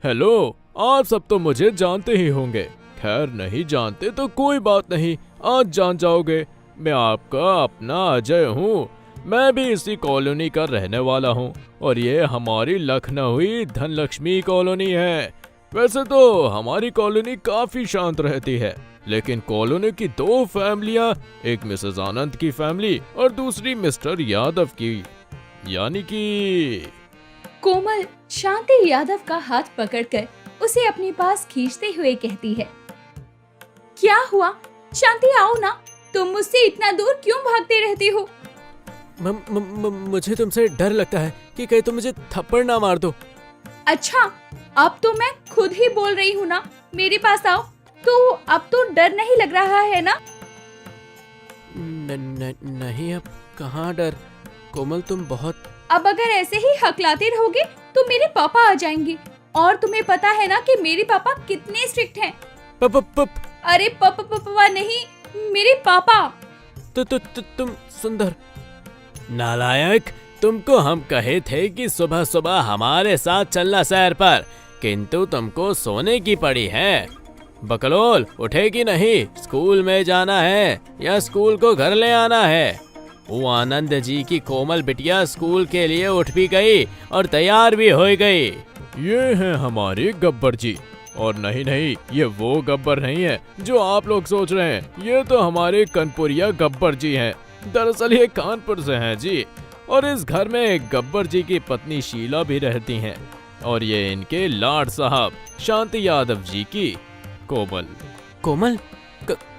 Hello, आप सब तो मुझे जानते ही होंगे। खैर नहीं जानते तो कोई बात नहीं, आज जान जाओगे। मैं आपका अपना अजय हूँ। मैं भी इसी कॉलोनी का रहने वाला हूँ और ये हमारी लखनऊई धनलक्ष्मी कॉलोनी है। वैसे तो हमारी कॉलोनी काफी शांत रहती है, लेकिन कॉलोनी की दो फैमिलियाँ, एक मिसेस आनंद की फैमिली और दूसरी मिस्टर यादव की, यानी कि कोमल शांति यादव का हाथ पकड़कर उसे अपने पास खींचते हुए कहती है, क्या हुआ? शांति आओ ना, तुम मुझसे इतना दूर क्यों भागते रहती हो? मुझे तुमसे डर लगता है कि कहीं तुम मुझे थप्पड़ ना मार दो। अच्छा, अब तो मैं खुद ही बोल रही हूँ ना, मेरे पास आओ। तो अब तो डर नहीं लग रहा है ना? नहीं, अब कहाँ डर। कोमल तुम बहुत। अब अगर ऐसे ही हकलाते रहोगे तो मेरे पापा आ जाएंगे, और तुम्हें पता है ना कि मेरे पापा कितने स्ट्रिक्ट हैं। अरे पापा नहीं, मेरे पापा। तुम सुंदर नालायक, तुमको हम कहे थे कि सुबह सुबह हमारे साथ चलना सैर पर, किंतु तुमको सोने की पड़ी है। बकलोल उठेगी नहीं, स्कूल में जाना है या स्कूल को घर ले आना है। वो आनंद जी की कोमल बिटिया स्कूल के लिए उठ भी गई और तैयार भी हो गई। ये हैं हमारे गब्बर जी। और नहीं, ये वो गब्बर नहीं है जो आप लोग सोच रहे हैं। ये तो हमारे कनपुरिया गब्बर जी हैं। दरअसल ये कानपुर से हैं जी, और इस घर में गब्बर जी की पत्नी शीला भी रहती हैं, और ये इनके लाड साहब शांति यादव जी की कोमल। कोमल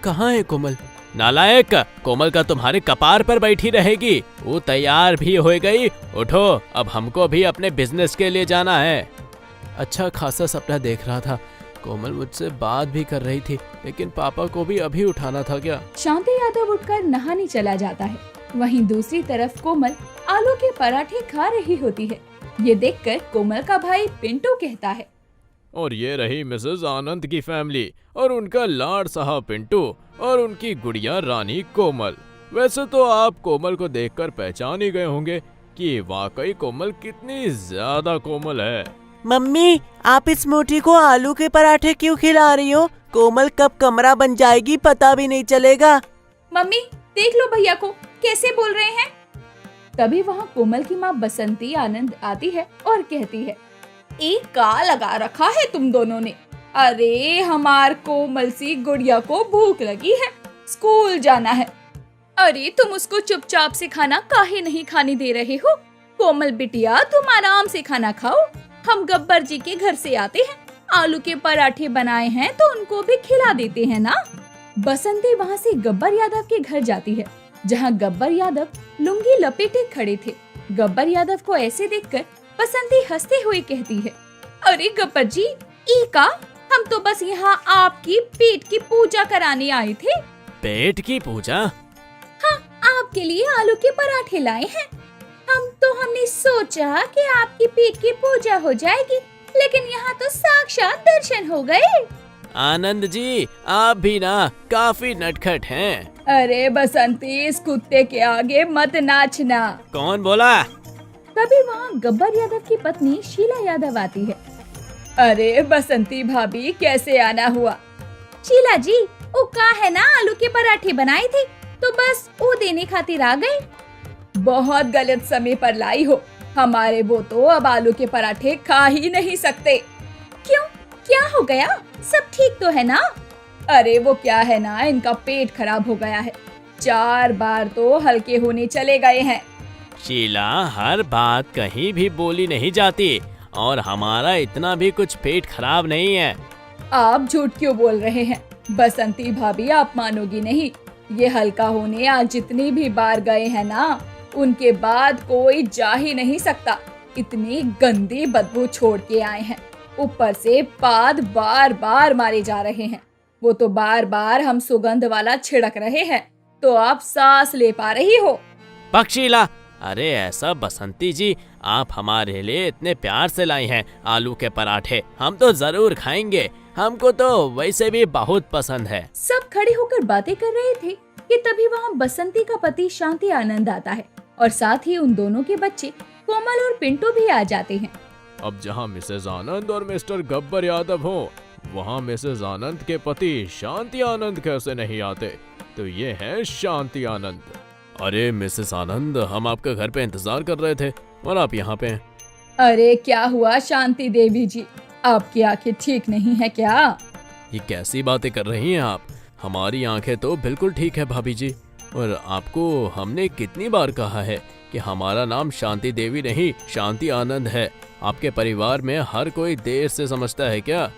कहाँ है कोमल? नालायक, कोमल का तुम्हारे कपार पर बैठी रहेगी। वो तैयार भी हो गई। उठो, अब हमको भी अपने बिजनेस के लिए जाना है। अच्छा खासा सपना देख रहा था। कोमल मुझसे बात भी कर रही थी, लेकिन पापा को भी अभी उठाना था क्या? शांति यादव उठकर नहाने चला जाता है। वहीं दूसरी तरफ कोमल आलू के पराठे खा रही होती है। ये देखकर कोमल का भाई पिंटू कहता है, और ये रही मिसेस आनंद की फैमिली और उनका लाड साहब पिंटू और उनकी गुड़िया रानी कोमल। वैसे तो आप कोमल को देखकर पहचान ही गए होंगे कि वाकई कोमल कितनी ज्यादा कोमल है। मम्मी, आप इस मोटी को आलू के पराठे क्यों खिला रही हो? कोमल कब कमरा बन जाएगी पता भी नहीं चलेगा। मम्मी देख लो भैया को कैसे बोल रहे हैं। तभी वहाँ कोमल की माँ बसंती आनंद आती है और कहती है, एक का लगा रखा है तुम दोनों ने। अरे हमार कोमल सी गुड़िया को भूख लगी है, स्कूल जाना है। अरे तुम उसको चुपचाप से खाना काहे नहीं खाने दे रहे हो? कोमल बिटिया तुम आराम से खाना खाओ। हम गब्बर जी के घर से आते हैं, आलू के पराठे बनाए हैं तो उनको भी खिला देते हैं ना। बसंती वहाँ से गब्बर यादव के घर जाती है, जहाँ गब्बर यादव लुंगी लपेटे खड़े थे। गब्बर यादव को ऐसे देखकर बसंती हंसते हुए कहती है, अरे गब्बर जी, का हम तो बस यहाँ आपकी पेट की पूजा कराने आए थे। पेट की पूजा? हाँ, आपके लिए आलू के पराठे लाए हैं। हमने सोचा कि आपकी पेट की पूजा हो जाएगी, लेकिन यहाँ तो साक्षात दर्शन हो गए। आनंद जी, आप भी ना काफी नटखट हैं। अरे बसंती, इस कुत्ते के आगे मत नाचना। कौन बोला? तभी वहाँ गब्बर यादव की पत्नी शीला यादव आती है। अरे बसंती भाभी, कैसे आना हुआ? शीला जी, वो का है ना, आलू के पराठे बनाए थे तो बस वो देने खातिर आ गए। बहुत गलत समय पर लाई हो, हमारे वो तो अब आलू के पराठे खा ही नहीं सकते। क्यों, क्या हो गया? सब ठीक तो है ना? अरे वो क्या है ना, इनका पेट खराब हो गया है। 4 बार तो हल्के होने चले गए हैं। शीला, हर बात कहीं भी बोली नहीं जाती, और हमारा इतना भी कुछ पेट खराब नहीं है। आप झूठ क्यों बोल रहे हैं? बसंती भाभी, आप मानोगी नहीं, ये हल्का होने आज जितनी भी बार गए हैं ना, उनके बाद कोई जा ही नहीं सकता। इतनी गंदी बदबू छोड़ के आए हैं, ऊपर से पाद बार बार मारे जा रहे हैं। वो तो बार बार हम सुगंध वाला छिड़क रहे हैं, तो आप सांस ले पा रही हो? पक्षीला, अरे ऐसा बसंती जी, आप हमारे लिए इतने प्यार से लाई हैं आलू के पराठे, हम तो जरूर खाएंगे। हमको तो वैसे भी बहुत पसंद है। सब खड़े होकर बातें कर रहे थे कि तभी वहाँ बसंती का पति शांति आनंद आता है, और साथ ही उन दोनों के बच्चे कोमल और पिंटू भी आ जाते हैं। अब जहाँ मिसेज आनंद और मिस्टर गब्बर यादव हो, वहाँ मिसेज आनंद के पति शांति आनंद कैसे नहीं आते? तो ये है शांति आनंद। अरे मिसेस आनंद, हम आपका घर पे इंतजार कर रहे थे और आप यहाँ पे हैं। अरे क्या हुआ शांति देवी जी, आपकी आंखें ठीक नहीं है क्या? ये कैसी बातें कर रही हैं आप? हमारी आंखें तो बिल्कुल ठीक है भाभी जी। और आपको हमने कितनी बार कहा है कि हमारा नाम शांति देवी नहीं शांति आनंद है। आपके परिवार में हर कोई देर से समझता है क्या?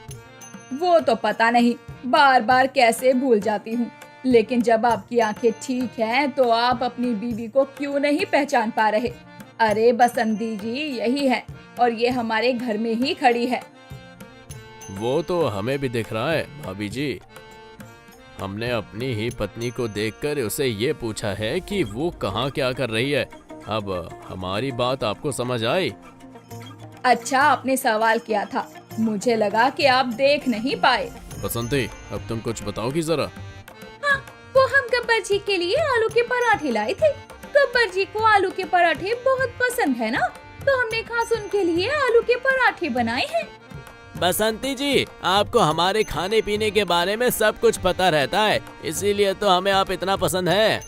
वो तो पता नहीं, बार बार कैसे भूल जाती हूँ। लेकिन जब आपकी आंखें ठीक हैं तो आप अपनी बीवी को क्यों नहीं पहचान पा रहे? अरे बसंती जी यही है और ये हमारे घर में ही खड़ी है। वो तो हमें भी दिख रहा है भाभी जी। हमने अपनी ही पत्नी को देखकर उसे ये पूछा है कि वो कहाँ क्या कर रही है। अब हमारी बात आपको समझ आई? अच्छा, आपने सवाल किया था, मुझे लगा कि आप देख नहीं पाए। बसंती, अब तुम कुछ बताओगी जरा। हाँ, वो हम गब्बर जी के लिए आलू के पराठे लाए थे। गब्बर जी को आलू के पराठे बहुत पसंद है ना, तो हमने खास उनके लिए आलू के पराठे बनाए हैं। बसंती जी, आपको हमारे खाने पीने के बारे में सब कुछ पता रहता है, इसीलिए तो हमें आप इतना पसंद है।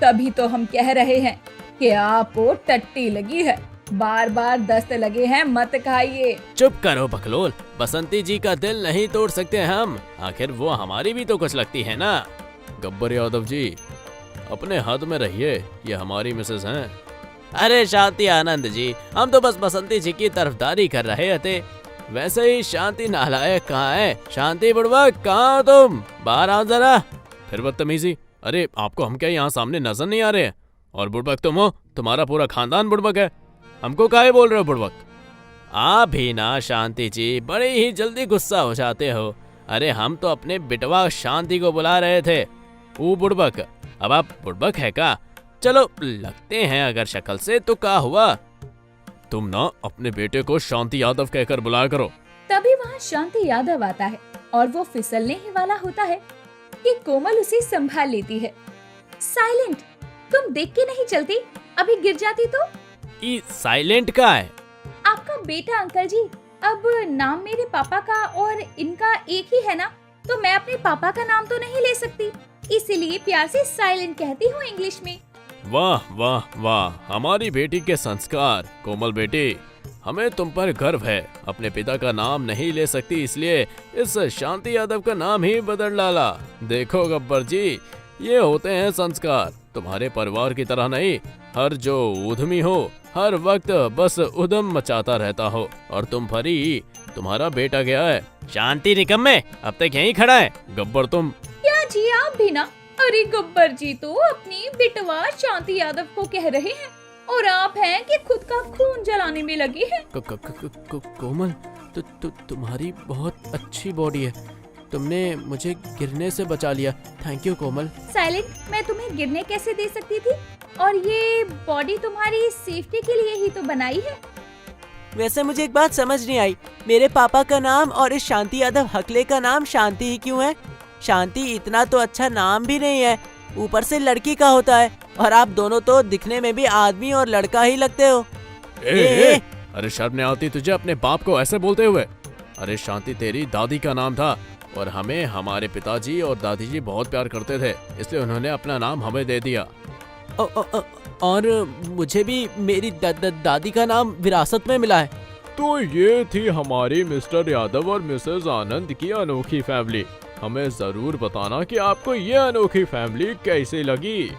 तभी तो हम कह रहे हैं कि आपको टट्टी लगी है, बार बार दस्त लगे हैं, मत खाइए। चुप करो बकलोल, बसंती जी का दिल नहीं तोड़ सकते हम, आखिर वो हमारी भी तो कुछ लगती है ना। गब्बर यादव जी, अपने हद में रहिए, ये हमारी मिसेस हैं। अरे शांति आनंद जी, हम तो बस बसंती जी की तरफदारी कर रहे थे। वैसे ही शांति नालायक कहाँ है? शांति बुड़बक, कहाँ हो तुम? बाहर आओ जरा। फिर बदतमीजी, अरे आपको हम क्या यहाँ सामने नजर नहीं आ रहे हैं? और बुड़बक तुम हो, तुम्हारा पूरा खानदान बुड़बक है, हमको काहे बोल रहे हो बुड़बक? आप भी ना शांति जी, बड़े ही जल्दी गुस्सा हो जाते हो। अरे हम तो अपने बिटवा शांति को बुला रहे थे। वो बुड़बक, अब आप बुड़बक है का? चलो लगते हैं अगर शक्ल से, तो क्या हुआ? तुम ना अपने बेटे को शांति यादव कहकर बुलाया करो। तभी वहाँ शांति यादव आता है और वो फिसलने ही वाला होता है कि कोमल उसे संभाल लेती है। साइलेंट, तुम देख के नहीं चलती, अभी गिर जाती तो। ये साइलेंट का है? आपका बेटा अंकल जी, अब नाम मेरे पापा का और इनका एक ही है ना, तो मैं अपने पापा का नाम तो नहीं ले सकती, इसीलिए प्यार से साइलेंट कहती हूँ इंग्लिश में। वाह वाह वाह, हमारी बेटी के संस्कार। कोमल बेटी, हमें तुम पर गर्व है। अपने पिता का नाम नहीं ले सकती, इसलिए इस शांति यादव का नाम ही बदल डाला। देखो गब्बर जी, ये होते हैं संस्कार। तुम्हारे परिवार की तरह नहीं, हर जो उद्यमी हो हर वक्त बस उद्यम मचाता रहता हो, और तुम फरी, तुम्हारा बेटा गया है। शांति निकम्मे, अब तक यहीं खड़ा है। गब्बर तुम। क्या जी आप भी ना? अरे गब्बर जी तो अपनी बिटवा शांति यादव को कह रहे हैं और आप हैं कि खुद का खून जलाने में लगे हैं। कोमल, तुम्हारी बहुत अच्छी बॉडी है, तुमने मुझे गिरने से बचा लिया। Thank you Komal. साइलेंट, मैं तुम्हें गिरने कैसे दे सकती थी? और ये बॉडी तुम्हारी सेफ्टी के लिए ही तो बनाई है। वैसे मुझे एक बात समझ नहीं आई, मेरे पापा का नाम और इस शांति यादव हकले का नाम शांति ही क्यों है? शांति इतना तो अच्छा नाम भी नहीं है, ऊपर से लड़की का होता है, और आप दोनों तो दिखने में भी आदमी और लड़का ही लगते हो। अरे शर्म नहीं आती तुझे अपने बाप को ऐसे बोलते हुए? अरे शांति तेरी दादी का नाम था, और हमें हमारे पिताजी और दादी जी बहुत प्यार करते थे, इसलिए उन्होंने अपना नाम हमें दे दिया। और मुझे भी मेरी दादी का नाम विरासत में मिला है। तो ये थी हमारी मिस्टर यादव और मिसेस आनंद की अनोखी फैमिली। हमें जरूर बताना कि आपको ये अनोखी फैमिली कैसी लगी।